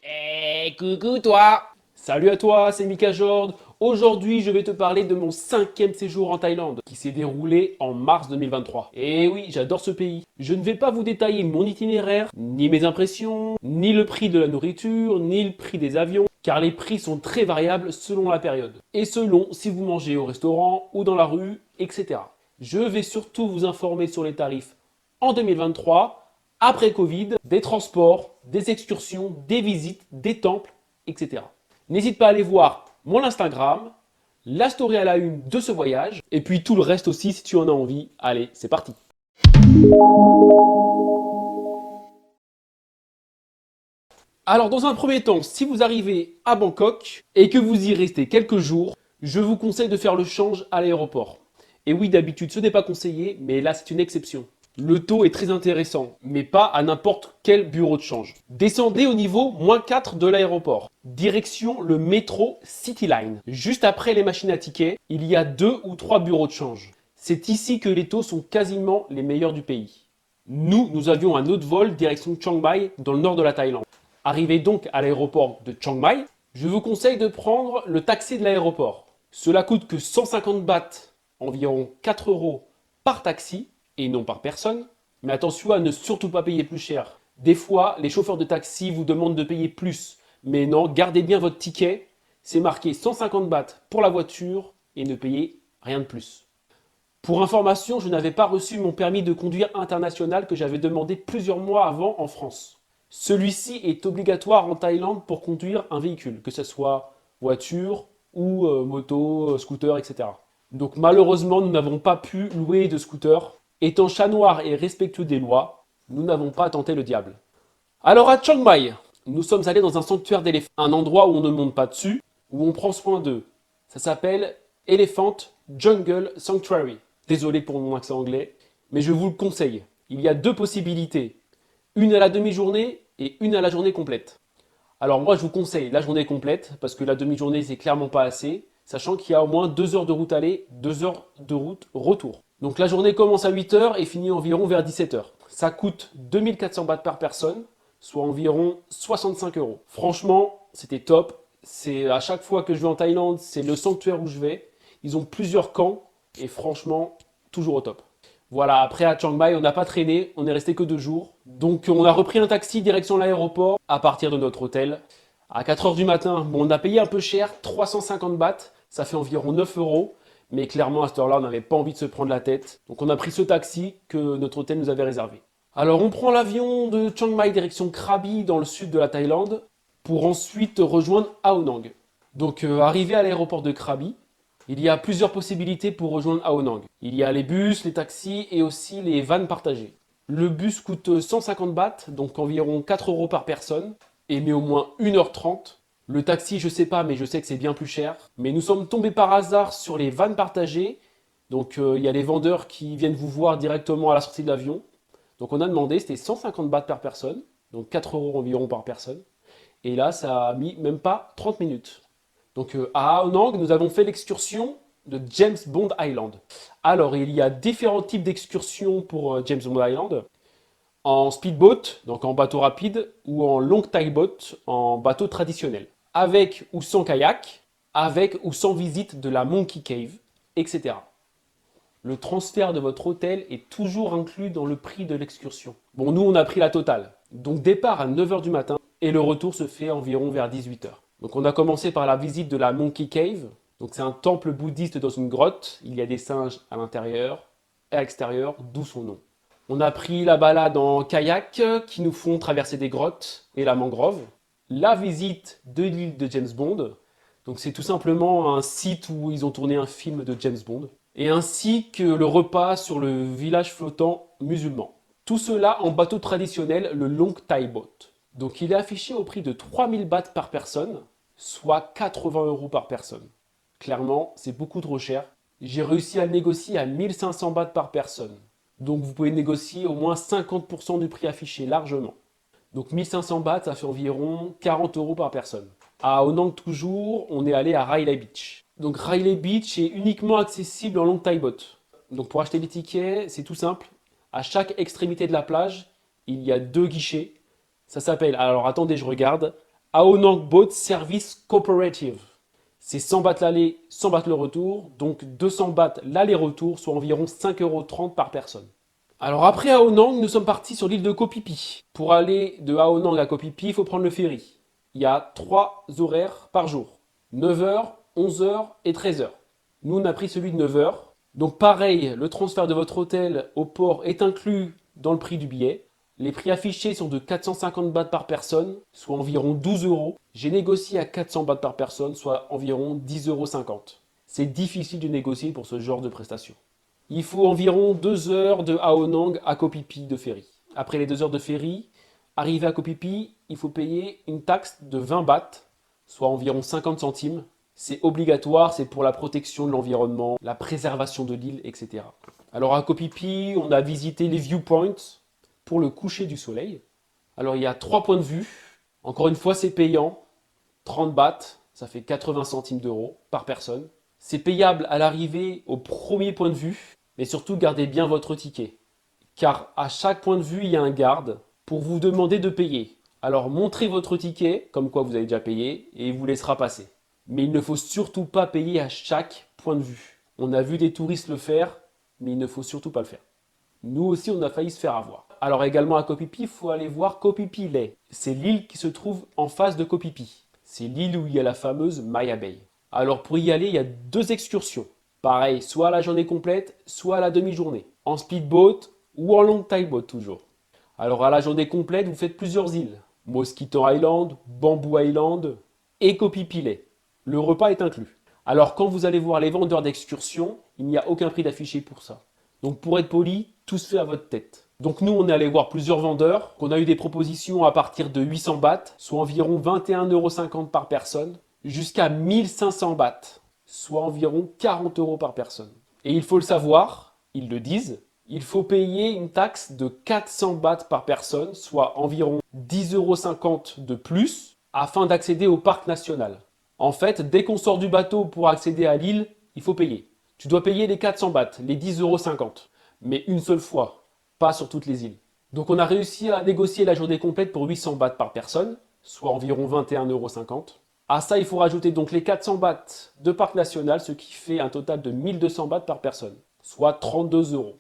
Hey, coucou toi! Salut à toi, c'est Mika Jord. Aujourd'hui, je vais te parler de mon 5e séjour en Thaïlande qui s'est déroulé en mars 2023. Et oui, j'adore ce pays. Je ne vais pas vous détailler mon itinéraire, ni mes impressions, ni le prix de la nourriture, ni le prix des avions, car les prix sont très variables selon la période et selon si vous mangez au restaurant ou dans la rue, etc. Je vais surtout vous informer sur les tarifs en 2023 après Covid, des transports, des excursions, des visites, des temples, etc. N'hésite pas à aller voir mon Instagram, la story à la une de ce voyage, et puis tout le reste aussi si tu en as envie. Allez, c'est parti. Alors dans un premier temps, si vous arrivez à Bangkok et que vous y restez quelques jours, je vous conseille de faire le change à l'aéroport. Et oui, d'habitude ce n'est pas conseillé, mais là c'est une exception. Le taux est très intéressant, mais pas à n'importe quel bureau de change. Descendez au niveau -4 de l'aéroport. Direction le métro Cityline. Juste après les machines à tickets, il y a 2 ou 3 bureaux de change. C'est ici que les taux sont quasiment les meilleurs du pays. Nous avions un autre vol direction Chiang Mai dans le nord de la Thaïlande. Arrivé donc à l'aéroport de Chiang Mai, je vous conseille de prendre le taxi de l'aéroport. Cela coûte que 150 bahts, environ 4 euros par taxi, et non par personne. Mais attention à ne surtout pas payer plus cher. Des fois, les chauffeurs de taxi vous demandent de payer plus. Mais non, gardez bien votre ticket. C'est marqué 150 bahts pour la voiture et ne payez rien de plus. Pour information, je n'avais pas reçu mon permis de conduire international que j'avais demandé plusieurs mois avant en France. Celui-ci est obligatoire en Thaïlande pour conduire un véhicule, que ce soit voiture ou moto, scooter, etc. Donc malheureusement, nous n'avons pas pu louer de scooter. Étant chat noir et respectueux des lois, nous n'avons pas tenté le diable. Alors à Chiang Mai, nous sommes allés dans un sanctuaire d'éléphants, un endroit où on ne monte pas dessus, où on prend soin d'eux. Ça s'appelle Elephant Jungle Sanctuary. Désolé pour mon accent anglais, mais je vous le conseille. Il y a 2 possibilités, une à la demi-journée et une à la journée complète. Alors moi je vous conseille la journée complète, parce que la demi-journée c'est clairement pas assez, sachant qu'il y a au moins 2 heures de route aller, 2 heures de route retour. Donc la journée commence à 8 heures et finit environ vers 17 heures. Ça coûte 2400 bahts par personne, soit environ 65 euros. Franchement, c'était top. C'est à chaque fois que je vais en Thaïlande, c'est le sanctuaire où je vais. Ils ont plusieurs camps et franchement, toujours au top. Voilà, après à Chiang Mai, on n'a pas traîné, on est resté que 2 jours. Donc on a repris un taxi direction l'aéroport à partir de notre hôtel. À 4 heures du matin, bon, on a payé un peu cher, 350 bahts, ça fait environ 9 euros. Mais clairement, à cette heure-là, on n'avait pas envie de se prendre la tête. Donc on a pris ce taxi que notre hôtel nous avait réservé. Alors on prend l'avion de Chiang Mai direction Krabi dans le sud de la Thaïlande pour ensuite rejoindre Ao Nang. Donc arrivé à l'aéroport de Krabi, il y a plusieurs possibilités pour rejoindre Ao Nang. Il y a les bus, les taxis et aussi les vannes partagées. Le bus coûte 150 bahts, donc environ 4 euros par personne, et met au moins 1h30. Le taxi, je sais pas, mais je sais que c'est bien plus cher. Mais nous sommes tombés par hasard sur les vannes partagées. Donc il y a les vendeurs qui viennent vous voir directement à la sortie de l'avion. Donc on a demandé, c'était 150 bahts par personne, donc 4 euros environ par personne. Et là, ça a mis même pas 30 minutes. Donc à Ao Nang, nous avons fait l'excursion de James Bond Island. Alors, il y a différents types d'excursions pour James Bond Island. En speedboat, donc en bateau rapide, ou en long tide boat, en bateau traditionnel. Avec ou sans kayak, avec ou sans visite de la Monkey Cave, etc. Le transfert de votre hôtel est toujours inclus dans le prix de l'excursion. Bon, nous, on a pris la totale. Donc départ à 9 heures du matin et le retour se fait environ vers 18 heures. Donc on a commencé par la visite de la Monkey Cave. Donc c'est un temple bouddhiste dans une grotte. Il y a des singes à l'intérieur et à l'extérieur, d'où son nom. On a pris la balade en kayak qui nous font traverser des grottes et la mangrove. La visite de l'île de James Bond. Donc c'est tout simplement un site où ils ont tourné un film de James Bond. Et ainsi que le repas sur le village flottant musulman. Tout cela en bateau traditionnel, le Long Thai Boat. Donc il est affiché au prix de 3000 bahts par personne, soit 80 euros par personne. Clairement, c'est beaucoup trop cher. J'ai réussi à le négocier à 1500 bahts par personne. Donc vous pouvez négocier au moins 50% du prix affiché largement. Donc 1500 bahts, ça fait environ 40 euros par personne. À Onang toujours, on est allé à Railay Beach. Donc Railay Beach est uniquement accessible en long Thai boat. Donc pour acheter les tickets, c'est tout simple. À chaque extrémité de la plage, il y a 2 guichets. Ça s'appelle, alors attendez, je regarde, Aonang Boat Service Cooperative. C'est 100 bahts l'aller, 100 bahts le retour, donc 200 bahts l'aller-retour, soit environ 5,30 € par personne. Alors après Aonang, nous sommes partis sur l'île de Koh Phi Phi. Pour aller de Aonang à Koh Phi Phi, il faut prendre le ferry. Il y a 3 horaires par jour, 9 heures, 11 heures et 13 heures. Nous, on a pris celui de 9 heures. Donc pareil, le transfert de votre hôtel au port est inclus dans le prix du billet. Les prix affichés sont de 450 bahts par personne, soit environ 12 euros. J'ai négocié à 400 bahts par personne, soit environ 10,50 €. C'est difficile de négocier pour ce genre de prestation. Il faut environ 2 heures de Aonang à Koh Phi Phi de ferry. Après les 2 heures de ferry, arrivé à Koh Phi Phi, il faut payer une taxe de 20 bahts, soit environ 50 centimes. C'est obligatoire, c'est pour la protection de l'environnement, la préservation de l'île, etc. Alors à Koh Phi Phi, on a visité les viewpoints pour le coucher du soleil. Alors il y a 3 points de vue. Encore une fois, c'est payant. 30 bahts, ça fait 80 centimes d'euros par personne. C'est payable à l'arrivée au premier point de vue, mais surtout gardez bien votre ticket. Car à chaque point de vue, il y a un garde pour vous demander de payer. Alors montrez votre ticket, comme quoi vous avez déjà payé, et il vous laissera passer. Mais il ne faut surtout pas payer à chaque point de vue. On a vu des touristes le faire, mais il ne faut surtout pas le faire. Nous aussi, on a failli se faire avoir. Alors également à Koh Phi Phi, il faut aller voir Koh Phi Phi Ley. C'est l'île qui se trouve en face de Koh Phi Phi. C'est l'île où il y a la fameuse Maya Bay. Alors pour y aller, il y a 2 excursions. Pareil, soit à la journée complète, soit à la demi-journée. En speedboat ou en long boat toujours. Alors à la journée complète, vous faites plusieurs îles. Mosquito Island, Bamboo Island et Koh Phi Phi Ley. Le repas est inclus. Alors quand vous allez voir les vendeurs d'excursion, il n'y a aucun prix d'affiché pour ça. Donc pour être poli, tout se fait à votre tête. Donc nous, on est allé voir plusieurs vendeurs, qu'on a eu des propositions à partir de 800 bahts, soit environ 21,50 € par personne, jusqu'à 1500 bahts, soit environ 40 € par personne. Et il faut le savoir, ils le disent, il faut payer une taxe de 400 bahts par personne, soit environ 10,50 € de plus, afin d'accéder au parc national. En fait, dès qu'on sort du bateau pour accéder à l'île, il faut payer. Tu dois payer les 400 bahts, les 10,50 €, mais une seule fois, pas sur toutes les îles. Donc on a réussi à négocier la journée complète pour 800 bahts par personne, soit environ 21,50 €. À ça, il faut rajouter donc les 400 bahts de parc national, ce qui fait un total de 1200 bahts par personne, soit 32 €.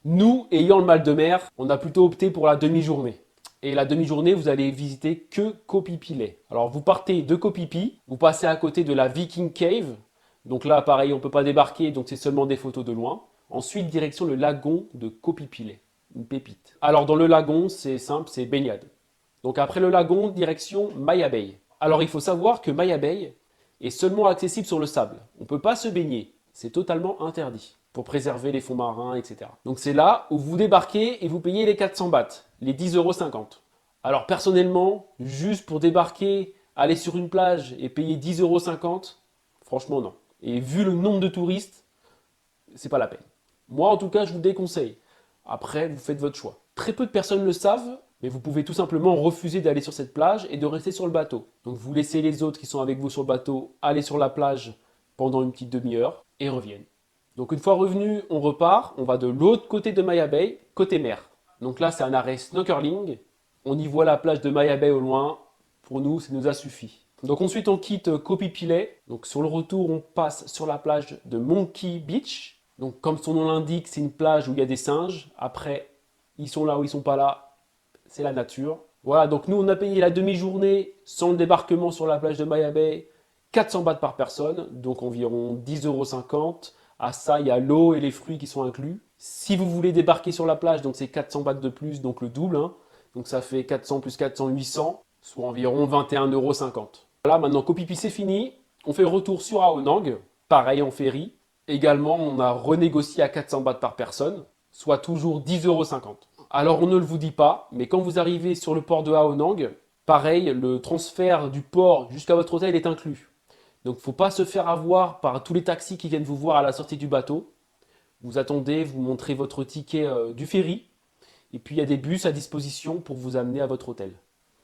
Nous, ayant le mal de mer, on a plutôt opté pour la demi-journée. Et la demi-journée, vous allez visiter que Koh Phi Phi Ley. Alors vous partez de Koh Phi Phi, vous passez à côté de la Viking Cave. Donc là, pareil, on ne peut pas débarquer, donc c'est seulement des photos de loin. Ensuite, direction le lagon de Koh Phi Phi Ley, une pépite. Alors dans le lagon, c'est simple, c'est baignade. Donc après le lagon, direction Maya Bay. Alors il faut savoir que Maya Bay est seulement accessible sur le sable. On ne peut pas se baigner, c'est totalement interdit pour préserver les fonds marins, etc. Donc c'est là où vous débarquez et vous payez les 400 bahts, les 10,50 €. Alors personnellement, juste pour débarquer, aller sur une plage et payer 10,50 €, franchement non. Et vu le nombre de touristes, c'est pas la peine. Moi en tout cas, je vous déconseille. Après, vous faites votre choix. Très peu de personnes le savent, mais vous pouvez tout simplement refuser d'aller sur cette plage et de rester sur le bateau. Donc vous laissez les autres qui sont avec vous sur le bateau aller sur la plage pendant une petite demi-heure et reviennent. Donc une fois revenu, on repart, on va de l'autre côté de Maya Bay, côté mer. Donc là, c'est un arrêt snorkeling. On y voit la plage de Maya Bay au loin. Pour nous, ça nous a suffi. Donc ensuite, on quitte Koh Phi Phi Ley. Donc sur le retour, on passe sur la plage de Monkey Beach. Donc comme son nom l'indique, c'est une plage où il y a des singes. Après, ils sont là ou ils sont pas là, c'est la nature. Voilà, donc nous, on a payé la demi-journée sans le débarquement sur la plage de Maya Bay, 400 bahts par personne, donc environ 10,50 €. À ça, il y a l'eau et les fruits qui sont inclus. Si vous voulez débarquer sur la plage, donc c'est 400 bahts de plus, donc le double. Donc ça fait 400 plus 400, 800, soit environ 21,50 €. Voilà, maintenant Koh Phi Phi c'est fini. On fait retour sur Aonang, pareil en ferry. Également, on a renégocié à 400 bahts par personne, soit toujours 10,50 €. Alors on ne le vous dit pas, mais quand vous arrivez sur le port de Aonang, pareil, le transfert du port jusqu'à votre hôtel est inclus. Donc il ne faut pas se faire avoir par tous les taxis qui viennent vous voir à la sortie du bateau. Vous attendez, vous montrez votre ticket du ferry, et puis il y a des bus à disposition pour vous amener à votre hôtel.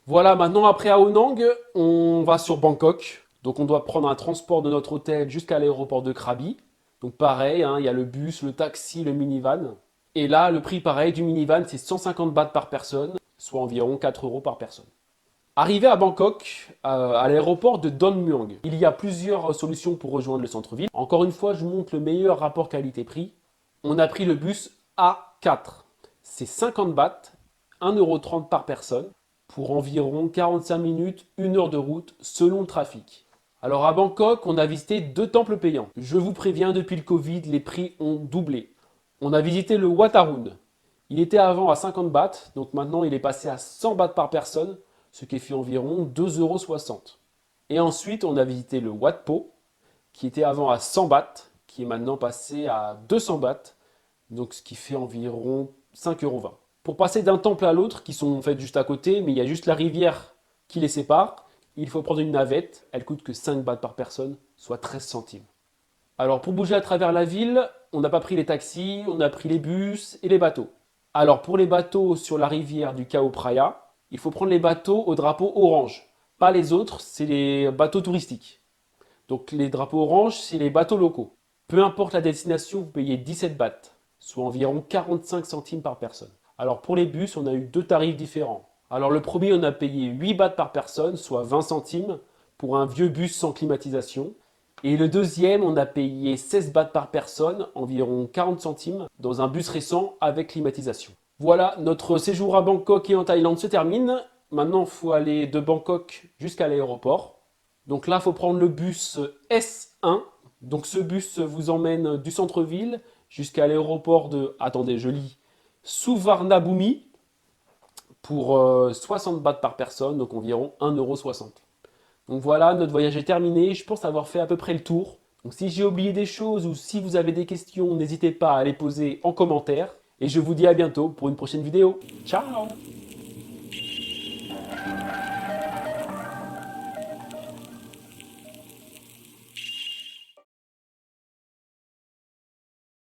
Voilà, maintenant après Aonang, on va sur Bangkok. Donc on doit prendre un transport de notre hôtel jusqu'à l'aéroport de Krabi. Donc pareil, il y a le bus, le taxi, le minivan. Et là, le prix pareil du minivan, c'est 150 bahts par personne, soit environ 4 € par personne. Arrivé à Bangkok, à l'aéroport de Don Muang, il y a plusieurs solutions pour rejoindre le centre-ville. Encore une fois, je vous montre le meilleur rapport qualité-prix. On a pris le bus A4. C'est 50 bahts, 1,30 € par personne, pour environ 45 minutes, 1 heure de route, selon le trafic. Alors à Bangkok, on a visité 2 temples payants. Je vous préviens, depuis le Covid, les prix ont doublé. On a visité le Wat Arun. Il était avant à 50 bahts, donc maintenant il est passé à 100 bahts par personne, ce qui fait environ 2,60 €. Et ensuite, on a visité le Wat Po, qui était avant à 100 bahts, qui est maintenant passé à 200 bahts, donc ce qui fait environ 5,20 €. Pour passer d'un temple à l'autre, qui sont en fait juste à côté, mais il y a juste la rivière qui les sépare, il faut prendre une navette, elle coûte que 5 bahts par personne, soit 13 centimes. Alors pour bouger à travers la ville, on n'a pas pris les taxis, on a pris les bus et les bateaux. Alors pour les bateaux sur la rivière du Chao Phraya, il faut prendre les bateaux au drapeau orange. Pas les autres, c'est les bateaux touristiques. Donc les drapeaux orange, c'est les bateaux locaux. Peu importe la destination, vous payez 17 bahts, soit environ 45 centimes par personne. Alors pour les bus, on a eu 2 tarifs différents. Alors le premier, on a payé 8 bahts par personne, soit 20 centimes, pour un vieux bus sans climatisation. Et le deuxième, on a payé 16 bahts par personne, environ 40 centimes, dans un bus récent avec climatisation. Voilà, notre séjour à Bangkok et en Thaïlande se termine. Maintenant, il faut aller de Bangkok jusqu'à l'aéroport. Donc là, il faut prendre le bus S1. Donc ce bus vous emmène du centre-ville jusqu'à l'aéroport de, attendez, je lis, Suvarnabhumi pour 60 bahts par personne, donc environ 1,60 €. Donc voilà, notre voyage est terminé. Je pense avoir fait à peu près le tour. Donc si j'ai oublié des choses ou si vous avez des questions, n'hésitez pas à les poser en commentaire. Et je vous dis à bientôt pour une prochaine vidéo. Ciao!